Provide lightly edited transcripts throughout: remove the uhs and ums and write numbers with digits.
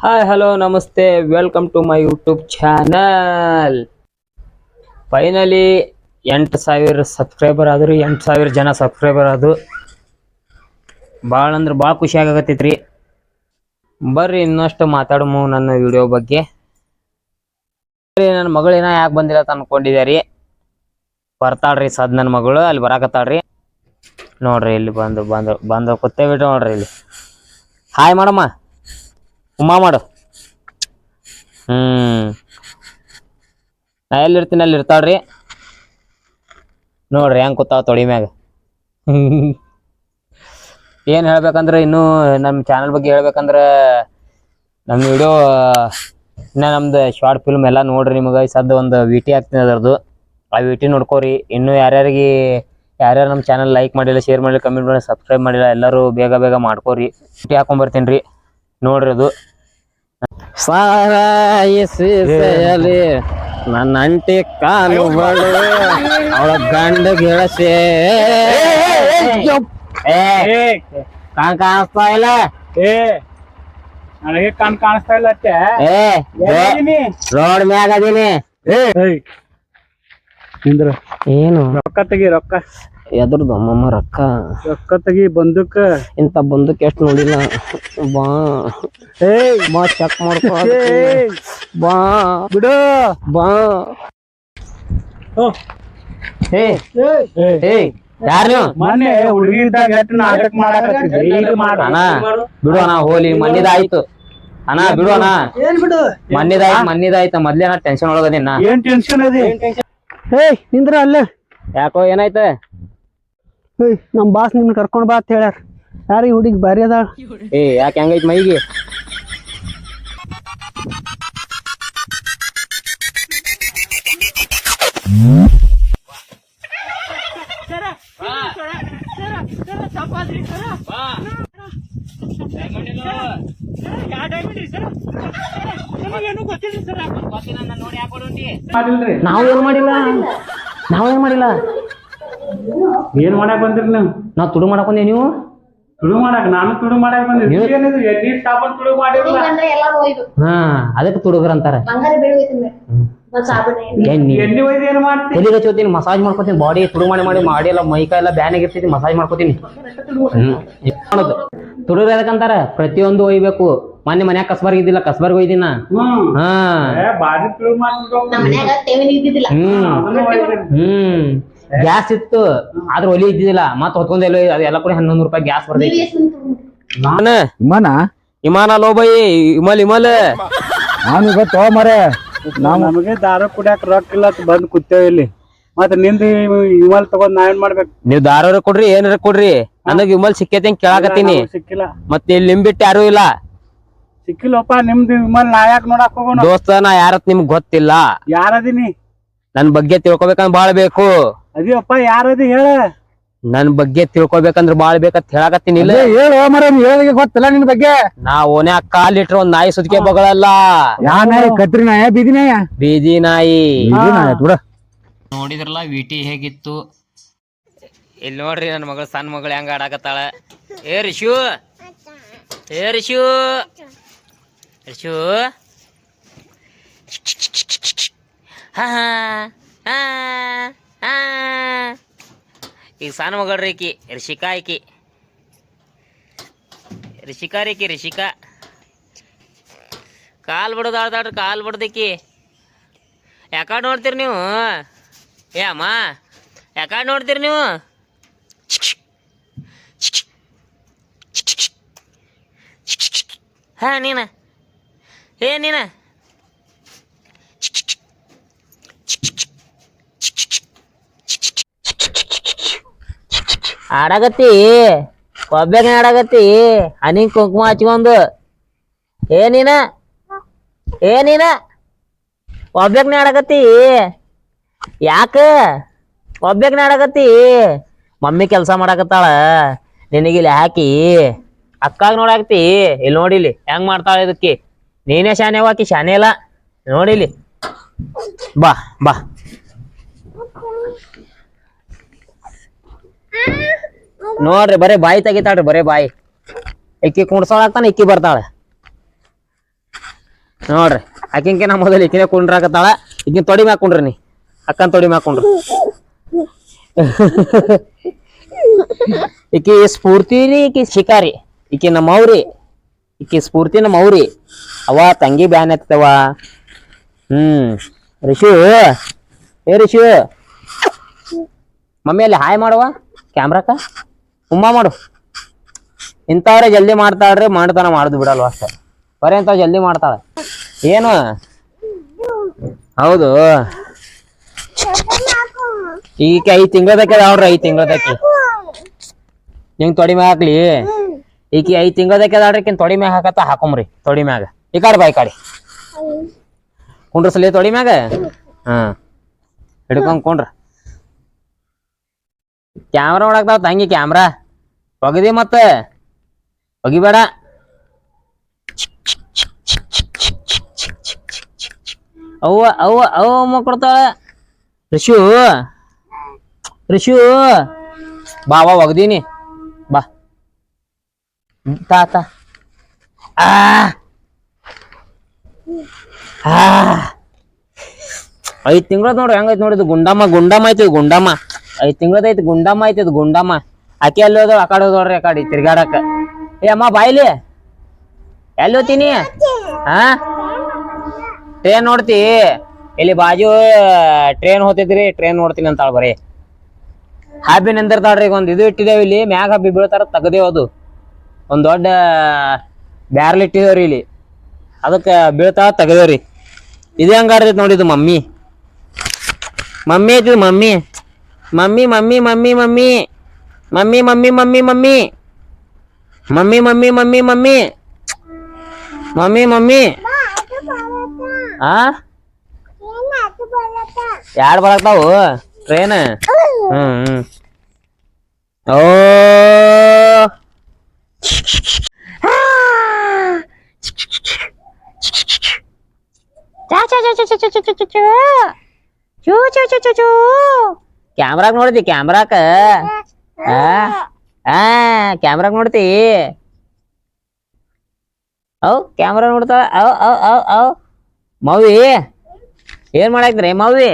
Hi hello ನಮಸ್ತೆ welcome to my YouTube channel. Finally 8,000 subscriber ಆದ್ರು, 8,000 ಜನ ಸಬ್ಸ್ಕ್ರೈಬರ್ ಆದ್ರು. ಭಾಳ ಅಂದ್ರೆ ಭಾಳ ಖುಷಿ ಆಗತ್ತೈತ್ರಿ. ಬರ್ರಿ ಇನ್ನಷ್ಟು ಮಾತಾಡಮು ನನ್ನ ವಿಡಿಯೋ ಬಗ್ಗೆ. ನನ್ನ ಮಗಳು ಏನ ಯಾಕೆ ಬಂದಿಲ್ಲ ಅಂತ ಅನ್ಕೊಂಡಿದ್ಯಾರಿ. ಬರ್ತಾಳ್ರಿ ಸದ್ ನನ್ನ ಮಗಳು ಅಲ್ಲಿ ಬರಾಕತ್ತಾಳ್ರಿ. ನೋಡ್ರಿ ಇಲ್ಲಿ ಬಂದು ಕುತ್ತೇ ಬಿಟ್ಟು ನೋಡ್ರಿ ಇಲ್ಲಿ. ಹಾಯ್ ಮಾಡಮ್ಮ, ಉಮ್ಮಾ ಮಾಡು. ನಾ ಎಲ್ಲಿರ್ತೀನಿ ಅಲ್ಲಿ ಇರ್ತಾಳ್ರಿ. ನೋಡ್ರಿ ಹೆಂಗ್ ಕೂತಾವ ತೊಡಿ ಮ್ಯಾಗ. ಏನು ಹೇಳ್ಬೇಕಂದ್ರೆ ಇನ್ನು ನಮ್ಮ ಚಾನಲ್ ಬಗ್ಗೆ ಹೇಳ್ಬೇಕಂದ್ರೆ ನಮ್ಮ ವಿಡಿಯೋ ಇನ್ನು ನಮ್ದು ಶಾರ್ಟ್ ಫಿಲ್ಮ್ ಎಲ್ಲ ನೋಡ್ರಿ. ನಿಮಗೆ ಸದ್ದು ಒಂದು ವಿಟಿ ಹಾಕ್ತೀನಿ ಅದರದ್ದು, ಆ ವಿಟಿ ನೋಡ್ಕೋರಿ. ಇನ್ನು ಯಾರ್ಯಾರು ನಮ್ಮ ಚಾನಲ್ ಲೈಕ್ ಮಾಡಿಲ್ಲ, ಶೇರ್ ಮಾಡಿಲ್ಲ, ಕಮೆಂಟ್ ಮಾಡಿ, ಸಬ್ಸ್ಕ್ರೈಬ್ ಮಾಡಿಲ್ಲ ಎಲ್ಲರೂ ಬೇಗ ಬೇಗ ಮಾಡ್ಕೋರಿ. ವಿಟಿ ಹಾಕೊಂಬರ್ತೀನಿ ರೀ, ನೋಡ್ರಿ ಅದು. ಸಾರಾಯಿಸಲಿ ನನ್ನ ಅಂಟಿ ಕಾಲುಗಳು ಅವಳ ಗಂಡ ಗೆಳಸೆ ಕಾಣಿಸ್ತಾ ಇಲ್ಲ. ನನಗೆ ಕಾಣಿಸ್ತಾ ಇಲ್ಲ. ರೋಡ್ ಮ್ಯಾಗ ಅದೀನಿ. ನಿಂದ್ರ ಏನು ರೊಕ್ಕ ತೆಗಿ, ರೊಕ್ಕ ಎದ್ರದ್ದು ಅಮ್ಮಮ್ಮ ರೊಕ್ಕ ತೆಗಿ. ಬಂದೂಕ ಇಂತ ಬಂದಕ್ಕೆ ಎಷ್ಟು ನೋಡಿಲ್ಲ. ಬಾ ಬಾ ಚೆಕ್ ಮಾಡ್ಕೊ. ಬಾ ಬಿಡು. ಬಾ. ಯಾರು ನೀವು? ಮೊನ್ನೆ ಹುಡುಗಿ ಇದ್ದಾಗ ಎಷ್ಟು ನಾಟಕ ಮಾಡಕತ್ತಿದ್ರಿ, ಈಗ ಮಾಡ. ಅಣ್ಣ ಬಿಡು ಅಣ್ಣ, ಹೋಲಿ ಮನ್ನಿದಾಯ್ತು ಅಣ್ಣ, ಬಿಡು ಅಣ್ಣ. ಏನ್ ಬಿಡು, ಮನ್ನಿದಾಯ್ತು ಮೊದ್ಲೇ ನಾ ಟೆನ್ಷನ್ ಒಳಗದಿನ. ಏನ್ ಟೆನ್ಷನ್ ಅದಿ? ನಿಂದ್ರ ಅಲ್ಲೇ. ಯಾಕೋ ಏನಾಯ್ತ? ನಮ್ ಬಾಸ್ ನಿಮ್ನ ಕರ್ಕೊಂಡ್ ಬಾ ಅಂತ ಹೇಳ್ಯಾರ. ಯಾರಿಗೆ ಹುಡುಗಿ ಬಾರಿ ಅದ. ಯಾಕೆ ಹೆಂಗೈತ್ ಮೈಗೆ? ನಾವೇನ್ ಮಾಡಿಲ್ಲ. ಏನ್ ಮಾಡಕ್ ಬಂದ್ರಿ ನೀವು? ನಾವ್ ತುಡು ಮಾಡಕ್ ಬಂದೇವ್. ನೀವು ತುಳು ಮಾಡಕ್, ನಾನು ತುಳು ಮಾಡಕ್ ಬಂದಿದ್ದೆ. ಏನಿದು ಎಣ್ಣೆ ಸಾಬೂನ್ ತುಳು ಮಾಡಿರಲ್ಲ. ಹಾ ಅದಕ್ಕೆ ತುಡುಗ್ರ ಅಂತಾರ. ಎಣ್ಣೆ ಒಯ್ದು ಏನ್ ಮಾಡ್ತಿ? ಎಲ್ಲಿಗೆ ಹಚ್ಚೋತೀನಿ, ಮಸಾಜ್ ಮಾಡ್ಕೋತೀನಿ. ಬಾಡಿ ತುಡು ಮಾಡಿ ಎಲ್ಲ ಮೈಕೈ ಎಲ್ಲ ಬ್ಯಾನ್ ಆಗಿರ್ತೈತಿ, ಮಸಾಜ್ ಮಾಡ್ಕೋತೀನಿ. ತುಡುಗ್ರ ಅದಕ್ಕಂತಾರ. ಪ್ರತಿಯೊಂದು ಒಯ್ಬೇಕು. ಮೊನ್ನೆ ಮನ್ಯಾಗ ಕಸ್ಬರ್ಗ್ ಇದ್ದಿಲ್ಲ, ಕಸ್ಬರ್ಗ್ ಒಯ್ದಿನ. ಹಾ ಬಾರಿ ತುಳು ಮಾಡ್ತಿದ್ರು. ಗ್ಯಾಸ್ ಇತ್ತು ಆದ್ರೆ ಒಲಿ ಇದ್ದಿದ್ದಿಲ್ಲ. ಮತ್ ಹೊತ್ಕೊಂಡ್ ಅದೆಲ್ಲ ಕೂಡ 11 ರೂಪಾಯಿ ಗ್ಯಾಸ್ ಬರ್ತೈತಿ. ಇಮಾನ ಲೋಬೈ ಇಮಲ್ ನಾನು ಗೊತ್ತೋ ಮರೆ. ನಮಗೆ ದಾರ ಕುಡಿಯಾಕ ರೊಕ್ಕ ಇಲ್ಲ ಅಂತ ಬಂದ್ ಕೂತೇವೆ ಇಲ್ಲಿ. ಮತ್ತ ನಿಂದ ಇಮಲ್ ತಗೊಂಡ್ ನಾ ಏನ್ ಮಾಡ್ಬೇಕು? ನೀವ್ ದಾರ ಕೊಡ್ರಿ, ಏನಾರ ಕೊಡ್ರಿ. ನನಗ್ ವಿಮಲ್ ಸಿಕ್ಕೈತಿ ಅಂತ ಕೇಳಾಕತ್ತೀನಿ. ಸಿಕ್ಕಿಲ್ಲ. ಮತ್ತೆ ಇಲ್ಲಿ ನಿಂಬಿಟ್ಟು ಯಾರು ಇಲ್ಲ. ಸಿಕ್ಕಿಲ್ಲಪ್ಪ. ನಿಮ್ದು ವಿಮಲ್ ನಾ ಯಾಕೆ ನೋಡಕ್ ಹೋಗೋಣ? ದೋಸ್ತ ನಾ ಯಾರತ್ ನಿಮ್ಗ್ ಗೊತ್ತಿಲ್ಲ. ಯಾರದೀನಿ? ನನ್ ಬಗ್ಗೆ ತಿಳ್ಕೊಬೇಕಂದ್ರ ಬಾಳ್ ಬೇಕು. ಅದಿಯಪ್ಪ, ಯಾರದಿ ಹೇಳ. ನನ್ ಬಗ್ಗೆ ತಿಳ್ಕೊಬೇಕಂದ್ರ ಬಾಳ್ ಬೇಕಂತ ಹೇಳಾಕತ್ತೀನಿ. ಇಲ್ಲ ಹೇಳು ಮರ, ಹೇಳಿಗೆ ಗೊತ್ತಿಲ್ಲ ನಿನ್ ಬಗ್ಗೆ. ನಾ ಓನ್ಯಾಗ ಕಾಲ್ ಇಟ್ರ ಒಂದ್ ನಾಯಿ ಸುದ್ಕೆ ಬಗಳಲ್ಲ. ಯಾ ನಾಯಿ? ಕತ್ರಿ ನಾಯ, ಬೀದಿ ನಾಯ? ಬೀದಿ ನಾಯಿ. ಬಿಡ. ನೋಡಿದ್ರಲ್ಲ ವಿಟಿ ಹೇಗಿತ್ತು. ಇಲ್ಲಿ ನೋಡ್ರಿ ನನ್ನ ಮಗಳು, ಸಣ್ಣ ಮಗಳು ಹೆಂಗ ಆಡಾಕತ್ತಾಳ. ಏ ರಿಶು, ರಿಶು ಹಾ ಹಾ ಹಾ. ಈಗ ಸಣ್ಣ ಮಗಳ್ರಿ ಈಕಿ ರಿಷಿಕಾ. ರಿಷಿಕಾ ಕಾಲ್ ಬಿಡೋದು ಆಡ್ತಾಳ್ರಿ, ಕಾಲ್ ಬಿಡ್ದಕ್ಕಿ. ಯಾಕಡೆ ನೋಡ್ತೀರಿ ನೀವು? ಏ ಅಮ್ಮ, ಯಾಕಡೆ ನೋಡ್ತೀರಿ ನೀವು? ಹಾ ನೀನ ಆಡಾಗತ್ತಿ, ಒಬ್ಬೇಗ ಆಡಾಗತ್ತಿ. ಹನಿ ಕುಂಕುಮ ಹಚ್ಕೊಂಡು. ಏನಿನ ಒಬ್ಬೇಗನೆ ಆಡಾಗತ್ತಿ. ಯಾಕ ಒಬ್ಬೇಗನೆ ಆಡಾಗತ್ತಿ? ಮಮ್ಮಿ ಕೆಲಸ ಮಾಡಾಕತ್ತಾಳ, ನಿನಗಿಲ್ಲಿ ಹಾಕಿ ಅಕ್ಕಾಗ ನೋಡಾಕತ್ತಿ. ಇಲ್ಲಿ ನೋಡಿಲಿ ಹೆಂಗ್ ಮಾಡ್ತಾಳ ಇದಕ್ಕೆ. ನೀನೇ ಶಾನೆ, ಹಾಕಿ ಶಾನೆ ಇಲ್ಲ. ನೋಡಿಲಿ, ಬಾ ಬಾ. ನೋಡ್ರಿ ಬರೇ ಬಾಯಿ ತೆಗಿತಾಳ್ರಿ, ಬರೇ ಬಾಯಿ. ಇಕ್ಕಿ ಕುಣ್ಸೋಳಾಗ್ತಾನ, ಇಕ್ಕಿ ಬರ್ತಾಳ. ನೋಡ್ರಿ ಆಕಿಂಕಿನ ಮೊದಲು ಈಕಿನ ಕುಂಡ್ರಾಕತ್ತಾಳ ಈಕಿನ ತೊಡಿ ಮ್ಯಾಕ್ ಕುಂಡ್ರಿ ನೀ ಅಕ್ಕನ್ ತೊಡಿ ಮ್ಯಾಕ್ ಕುಂಡ್ರಿ ಈಕಿ ಸ್ಫೂರ್ತಿ ರೀ ಈಕಿ ಶಿಕಾರಿ ಈಕಿ ನಮ್ಮ ಅವ್ರಿ ಈಕಿ ಸ್ಫೂರ್ತಿ ನಮ್ಮ ಅವ್ರಿ ಅವ ತಂಗಿ ಬ್ಯಾನ್ ಎತ್ತವ ರಿಷು ಏ ರಿಷು ಮಮ್ಮಿ ಅಲ್ಲಿ ಹಾಯ್ ಮಾಡುವ ಕ್ಯಾಮ್ರಾಕ ಉಮ್ಮ ಮಾಡು ಇಂಥವ್ರೆ ಜಲ್ದಿ ಮಾಡ್ತಾಳ್ರಿ ಮಾಡ್ತಾನ ಮಾಡುದು ಬಿಡಲ್ವ ಅಷ್ಟೇ ಬರೀ ಇಂಥವ್ ಜಲ್ದಿ ಮಾಡ್ತಾಳೆ ಏನು ಹೌದು ಈಗ 5 ತಿಂಗಳದಕ್ಕೆ ಅದಾವ್ರಿ 5 ತಿಂಗಳದಕ್ಕೆ ನಿಂಗೆ ತೊಡಿ ಮ್ಯಾಗ ಹಾಕ್ಲಿ ಈಗ 5 ತಿಂಗಳದಕ್ಕೆ ಅದಾಳ್ರಿ ಈಕಿನ ತೊಡಿ ಮ್ಯಾಗ ಹಾಕತ್ತ ಹಾಕೊಂಬ್ರಿ ತೊಡಿ ಮ್ಯಾಗ ಈ ಕಾಡಿ ಬಾ ಈ ಕಾಡಿ ಕುಂಡ್ರಸಲಿ ತೊಡಿ ಮ್ಯಾಗ ಹಿಡ್ಕೊಂಡ್ ಕುಂಡ್ರ ಕ್ಯಾಮ್ರಾ ನೋಡಕ್ತಾವ ತಂಗಿ ಕ್ಯಾಮ್ರಾ ಒಗದಿ ಮತ್ತೆ ಒಗಿಬೇಡ ಅವ್ವ ಅವ್ವ ಅವ್ವ ಕೊಡ್ತಾಳ ರಿಷು ರಿಷು ಬಾ ಬಾ ಒಗದೀನಿ ಬಾ ತಾ 5 ತಿಂಗಳದ ನೋಡ್ರಿ ಹೆಂಗೈತಿ ನೋಡಿದ್ ಗುಂಡಮ್ಮ ಐತಿ ಗುಂಡಮ್ಮ 5 ತಿಂಗಳದೈತಿ ಗುಂಡಮ್ಮ ಐತಿ ಗುಂಡಮ್ಮ ಆಕೆ ಅಲ್ಲಿ ಹೋದಳು ಆ ಕಡೆ ಹೋದವ್ರಿ ಆ ಕಡೆ ತಿರ್ಗಾಡಕ ಏ ಅಮ್ಮ ಬಾಯ್ಲಿ ಎಲ್ಲಿ ಹೋಗ್ತೀನಿ ಹಾ ಟ್ರೇನ್ ನೋಡ್ತಿ ಇಲ್ಲಿ ಬಾಜು ಟ್ರೇನ್ ಹೋಗ್ತಿದ್ರಿ ಟ್ರೇನ್ ನೋಡ್ತೀನಿ ಅಂತಾಳ ಬರೀ ಹಬ್ಬಿ ನಿಂದಿರ್ತಾಳ್ರಿ ಈಗ ಒಂದ್ ಇದು ಇಟ್ಟಿದೇವ್ ಇಲ್ಲಿ ಮ್ಯಾಗ ಹಬ್ಬಿ ಬೀಳ್ತಾರ ತೆಗದೇವ್ ಅದು ಒಂದ್ ದೊಡ್ಡ ಬ್ಯಾರ್ಲ್ ಇಟ್ಟಿದೇವ್ರಿ ಇಲ್ಲಿ ಅದಕ್ಕ ಬೀಳ್ತಾವ ತೆಗದೇವ್ರಿ ಇದು ಹೆಂಗಾಡ್ತೈತಿ ನೋಡಿದು ಮಮ್ಮಿ ಐತಿ mummy mummy mummy mummy mummy mummy mummy mummy mummy mummy mummy mummy mummy mummy mummy ಆ ಯಾರು ಬರತ್ತಾವು ಟ್ರೇನ್ ಓ ಕ್ಯಾಮ್ರಾಗ ನೋಡ್ತಿ ಕ್ಯಾಮ್ರಾಕ ಕ್ಯಾಮ್ರಾಗ ನೋಡ್ತಿ ಅವ್ ಕ್ಯಾಮ್ರಾ ನೋಡ್ತಾಳ ಅವ್ ಮವಿ ಏನ್ ಮಾಡಾಕ್ದ್ರಿ ಮವಿ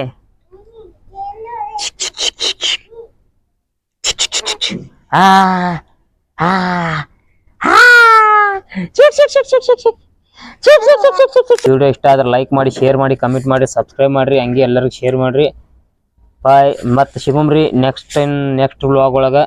ವಿಡಿಯೋ ಇಷ್ಟ ಆದ್ರೆ ಲೈಕ್ ಮಾಡಿ ಶೇರ್ ಮಾಡಿ ಕಮೆಂಟ್ ಮಾಡಿ ಸಬ್ಸ್ಕ್ರೈಬ್ ಮಾಡ್ರಿ ಹಂಗೆ ಎಲ್ಲರಿಗೂ ಶೇರ್ ಮಾಡ್ರಿ ಬಾಯ್ ಮತ್ತೆ ಸಿಗುಮ್ರಿ ನೆಕ್ಸ್ಟ್ ವ್ಲಾಗ್ ಒಳಗ